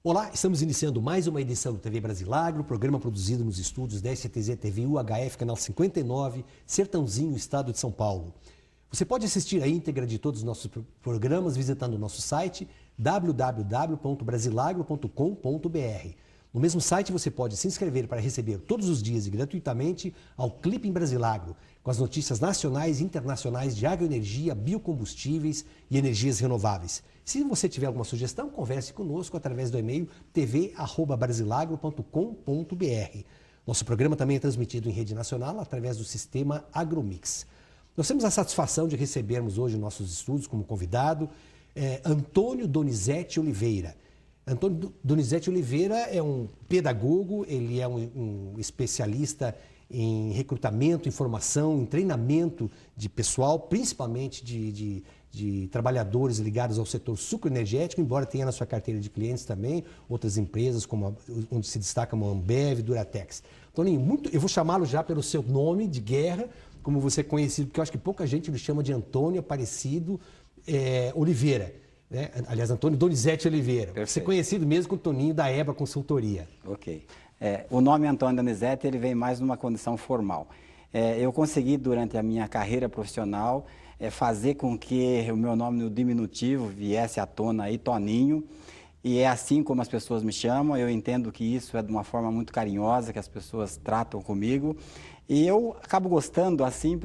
Olá, estamos iniciando mais uma edição do TV Brasilagro, programa produzido nos estúdios da STZ TV UHF, canal 59, Sertãozinho, estado de São Paulo. Você pode assistir a íntegra de todos os nossos programas visitando o nosso site www.brasilagro.com.br. No mesmo site você pode se inscrever para receber todos os dias e gratuitamente ao Clipe em Brasilagro, com as notícias nacionais e internacionais de agroenergia, biocombustíveis e energias renováveis. Se você tiver alguma sugestão, converse conosco através do e-mail tv@brasilagro.com.br. Nosso programa também é transmitido em rede nacional através do sistema Agromix. Nós temos a satisfação de recebermos hoje em nossos estúdios como convidado Antônio Donizete Oliveira. Antônio Donizete Oliveira é um pedagogo, ele é um especialista em recrutamento, em formação, em treinamento de pessoal, principalmente de trabalhadores ligados ao setor sucroenergético, embora tenha na sua carteira de clientes também outras empresas, onde se destacam a Ambev e Duratex. Toninho, eu vou chamá-lo já pelo seu nome de guerra, como você é conhecido, porque eu acho que pouca gente lhe chama de Antônio Aparecido Oliveira. Né? Aliás, Antônio Donizete Oliveira. Perfeito. Você é conhecido mesmo com o Toninho da EBA Consultoria. Ok. O nome Antônio Donizete ele vem mais numa condição formal. Eu consegui, durante a minha carreira profissional, fazer com que o meu nome no diminutivo viesse à tona aí, Toninho. E é assim como as pessoas me chamam. Eu entendo que isso é de uma forma muito carinhosa que as pessoas tratam comigo. E eu acabo gostando assim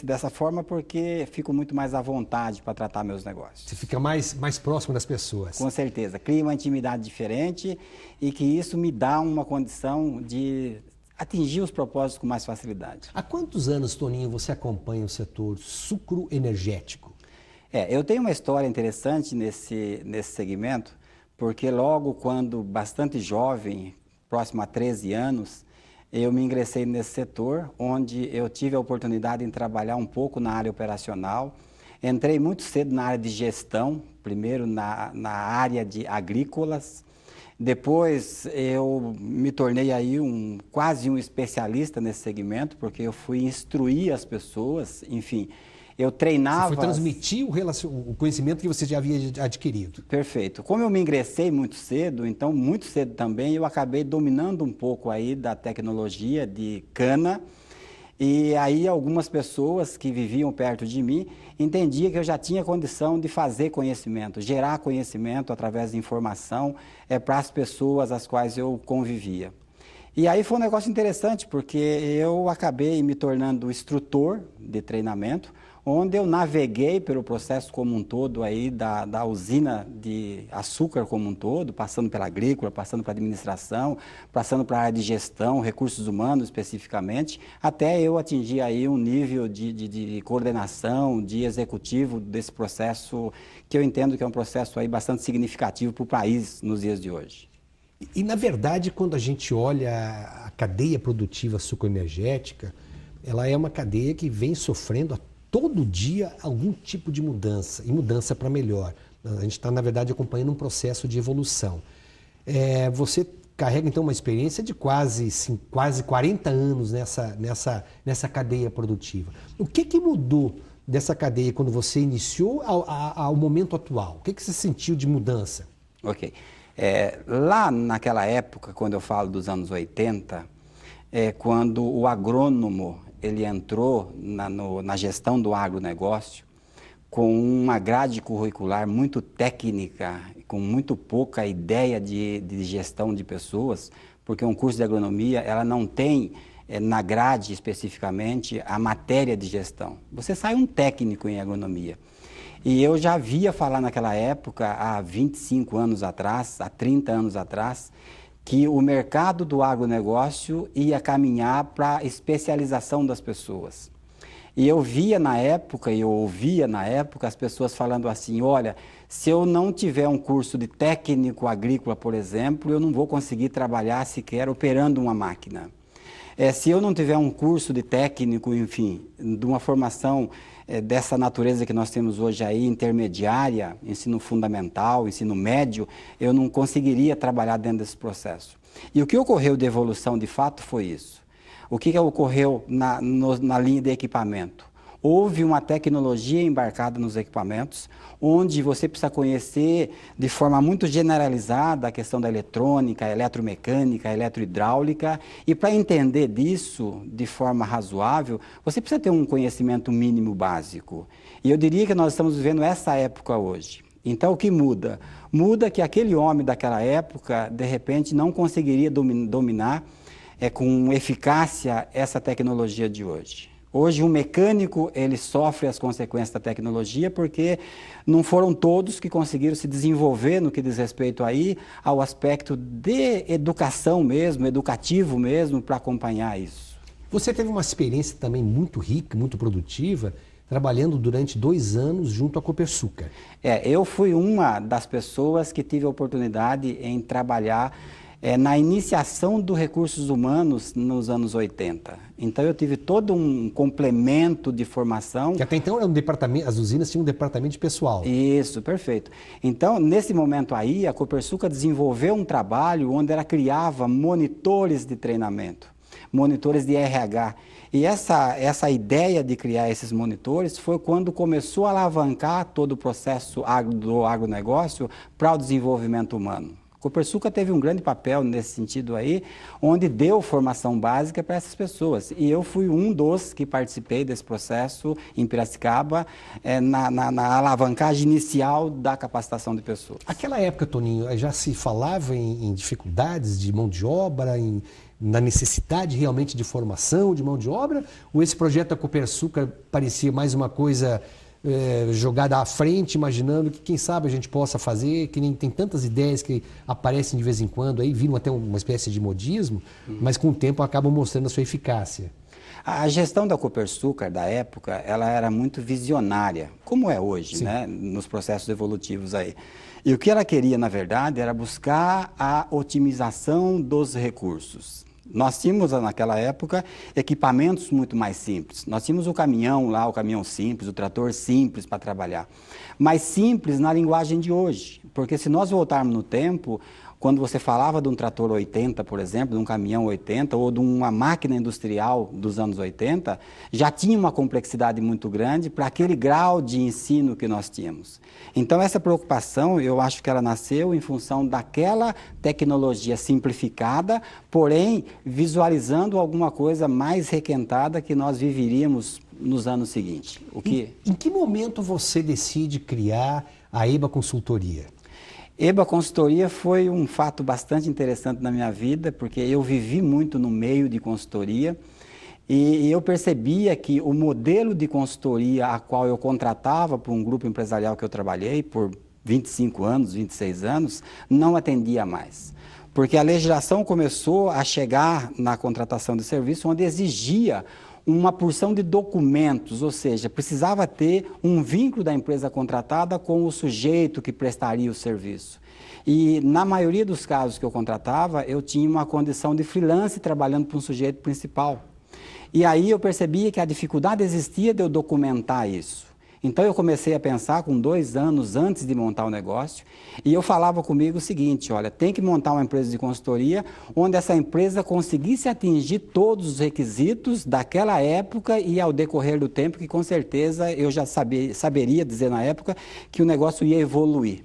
dessa forma porque fico muito mais à vontade para tratar meus negócios. Você fica mais próximo das pessoas. Com certeza. Cria uma intimidade diferente e que isso me dá uma condição de atingir os propósitos com mais facilidade. Há quantos anos, Toninho, você acompanha o setor sucroenergético? Eu tenho uma história interessante nesse segmento, porque logo quando bastante jovem, próximo a 13 anos, eu me ingressei nesse setor, onde eu tive a oportunidade de trabalhar um pouco na área operacional. Entrei muito cedo na área de gestão, primeiro na área de agrícolas. Depois eu me tornei aí quase um especialista nesse segmento, porque eu fui instruir as pessoas, enfim. Eu treinava... Você foi transmitir o conhecimento que você já havia adquirido. Perfeito. Como eu me ingressei muito cedo, então muito cedo também, eu acabei dominando um pouco aí da tecnologia de cana. E aí algumas pessoas que viviam perto de mim entendiam que eu já tinha condição de fazer conhecimento, gerar conhecimento através de informação para as pessoas às quais eu convivia. E aí foi um negócio interessante, porque eu acabei me tornando instrutor de treinamento, onde eu naveguei pelo processo como um todo aí da usina de açúcar como um todo, passando pela agrícola, passando para a administração, passando para a área de gestão, recursos humanos especificamente, até eu atingir aí um nível de coordenação, de executivo desse processo, que eu entendo que é um processo aí bastante significativo para o país nos dias de hoje. E, na verdade, quando a gente olha a cadeia produtiva sucroenergética, ela é uma cadeia que vem sofrendo todo dia algum tipo de mudança, e mudança para melhor. A gente está, na verdade, acompanhando um processo de evolução. Você carrega, então, uma experiência de quase 40 anos nessa cadeia produtiva. O que mudou dessa cadeia quando você iniciou ao momento atual? O que você sentiu de mudança? Ok. Lá naquela época, quando eu falo dos anos 80, quando o agrônomo ele entrou na gestão do agronegócio com uma grade curricular muito técnica, com muito pouca ideia de gestão de pessoas, porque um curso de agronomia ela não tem na grade especificamente a matéria de gestão. Você sai um técnico em agronomia. E eu já via falar naquela época, há 25 anos atrás, há 30 anos atrás, que o mercado do agronegócio ia caminhar para a especialização das pessoas. E eu via na época, e eu ouvia na época as pessoas falando assim, olha, se eu não tiver um curso de técnico agrícola, por exemplo, eu não vou conseguir trabalhar sequer operando uma máquina. Se eu não tiver um curso de técnico, enfim, de uma formação dessa natureza que nós temos hoje aí, intermediária, ensino fundamental, ensino médio, eu não conseguiria trabalhar dentro desse processo. E o que ocorreu de evolução de fato foi isso. O que ocorreu na linha de equipamento? houve uma tecnologia embarcada nos equipamentos, onde você precisa conhecer de forma muito generalizada a questão da eletrônica, eletromecânica, eletrohidráulica, e para entender disso de forma razoável, você precisa ter um conhecimento mínimo básico. E eu diria que nós estamos vivendo essa época hoje. Então, o que muda? Muda que aquele homem daquela época, de repente, não conseguiria dominar com eficácia essa tecnologia de hoje. Hoje, um mecânico, ele sofre as consequências da tecnologia porque não foram todos que conseguiram se desenvolver no que diz respeito aí ao aspecto de educação mesmo, educativo mesmo, para acompanhar isso. Você teve uma experiência também muito rica, muito produtiva, trabalhando durante 2 anos junto à Copersucar. Eu fui uma das pessoas que tive a oportunidade em trabalhar na iniciação dos recursos humanos nos anos 80. Então eu tive todo um complemento de formação. Que até então era um departamento, as usinas tinham um departamento de pessoal. Isso, perfeito. Então, nesse momento aí, a Copersucar desenvolveu um trabalho onde ela criava monitores de treinamento, monitores de RH. E essa ideia de criar esses monitores foi quando começou a alavancar todo o processo do agronegócio para o desenvolvimento humano. A Copersucar teve um grande papel nesse sentido aí, onde deu formação básica para essas pessoas. E eu fui um dos que participei desse processo em Piracicaba, na alavancagem inicial da capacitação de pessoas. Aquela época, Toninho, já se falava em dificuldades de mão de obra, na necessidade realmente de formação de mão de obra? Ou esse projeto da Copersucar parecia mais uma coisa jogada à frente, imaginando que quem sabe a gente possa fazer, que nem tem tantas ideias que aparecem de vez em quando, aí viram até uma espécie de modismo, mas com o tempo acabam mostrando a sua eficácia. A gestão da Copersucar da época, ela era muito visionária, como é hoje, né, nos processos evolutivos aí. E o que ela queria, na verdade, era buscar a otimização dos recursos. Nós tínhamos, naquela época, equipamentos muito mais simples. Nós tínhamos o caminhão lá, o caminhão simples, o trator simples para trabalhar. Mas simples na linguagem de hoje, porque se nós voltarmos no tempo, quando você falava de um trator 80, por exemplo, de um caminhão 80, ou de uma máquina industrial dos anos 80, já tinha uma complexidade muito grande para aquele grau de ensino que nós tínhamos. Então, essa preocupação, eu acho que ela nasceu em função daquela tecnologia simplificada, porém, visualizando alguma coisa mais requentada que nós viveríamos nos anos seguintes. Em que momento você decide criar a EBA Consultoria? EBA Consultoria foi um fato bastante interessante na minha vida, porque eu vivi muito no meio de consultoria e eu percebia que o modelo de consultoria a qual eu contratava para um grupo empresarial que eu trabalhei por 25 anos, 26 anos, não atendia mais. Porque a legislação começou a chegar na contratação de serviço onde exigia uma porção de documentos, ou seja, precisava ter um vínculo da empresa contratada com o sujeito que prestaria o serviço. E na maioria dos casos que eu contratava, eu tinha uma condição de freelance trabalhando para um sujeito principal. E aí eu percebia que a dificuldade existia de eu documentar isso. Então eu comecei a pensar com 2 anos antes de montar o negócio e eu falava comigo o seguinte, olha, tem que montar uma empresa de consultoria onde essa empresa conseguisse atingir todos os requisitos daquela época e ao decorrer do tempo que com certeza eu já saberia dizer na época que o negócio ia evoluir.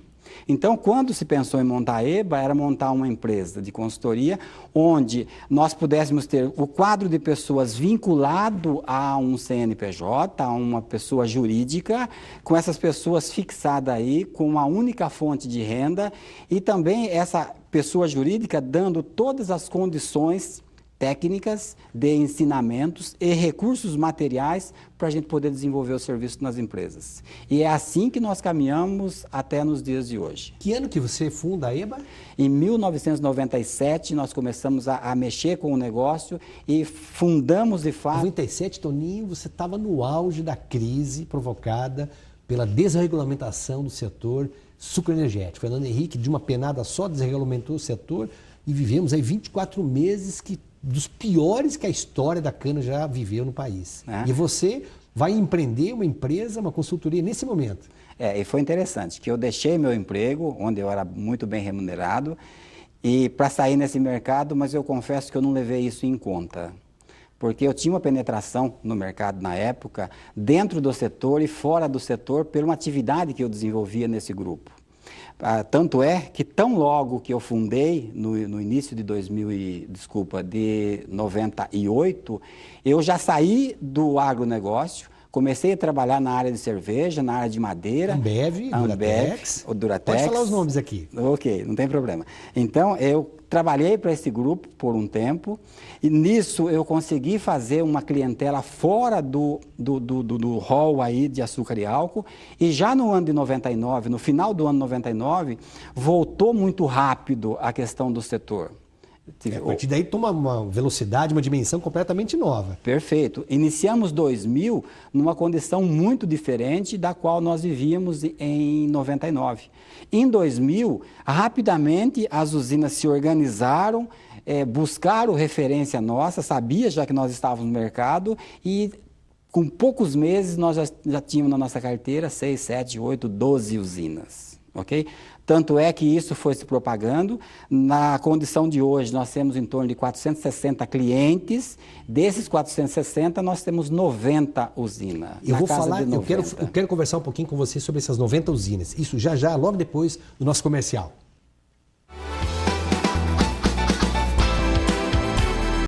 Então, quando se pensou em montar a EBA, era montar uma empresa de consultoria onde nós pudéssemos ter o quadro de pessoas vinculado a um CNPJ, a uma pessoa jurídica, com essas pessoas fixadas aí, com uma única fonte de renda e também essa pessoa jurídica dando todas as condições técnicas de ensinamentos e recursos materiais para a gente poder desenvolver o serviço nas empresas. E é assim que nós caminhamos até nos dias de hoje. Que ano que você funda a EBA? Em 1997, nós começamos a mexer com o negócio e fundamos de fato... 97, Toninho, você estava no auge da crise provocada pela desregulamentação do setor sucroenergético. Fernando Henrique, de uma penada só, desregulamentou o setor e vivemos aí 24 meses dos piores que a história da cana já viveu no país. E você vai empreender uma empresa, uma consultoria nesse momento. E foi interessante, que eu deixei meu emprego, onde eu era muito bem remunerado, e para sair nesse mercado, mas eu confesso que eu não levei isso em conta. porque eu tinha uma penetração no mercado na época, dentro do setor e fora do setor, por uma atividade que eu desenvolvia nesse grupo. Tanto é que tão logo que eu fundei, no início de de 98, eu já saí do agronegócio, comecei a trabalhar na área de cerveja, na área de madeira. Ambev, Duratex. O Duratex. Pode falar os nomes aqui. Ok, não tem problema. Então, eu trabalhei para esse grupo por um tempo e nisso eu consegui fazer uma clientela fora do hall aí de açúcar e álcool, e já no ano de 99, no final do ano 99, voltou muito rápido a questão do setor. A partir daí toma uma velocidade, uma dimensão completamente nova. Perfeito. Iniciamos 2000 numa condição muito diferente da qual nós vivíamos em 99. Em 2000, rapidamente as usinas se organizaram, buscaram referência nossa, sabia já que nós estávamos no mercado e com poucos meses nós já tínhamos na nossa carteira 6, 7, 8, 12 usinas. Ok? Tanto é que isso foi se propagando. Na condição de hoje, nós temos em torno de 460 clientes. Desses 460, nós temos 90 usinas. Eu quero conversar um pouquinho com você sobre essas 90 usinas. Isso já, logo depois do nosso comercial.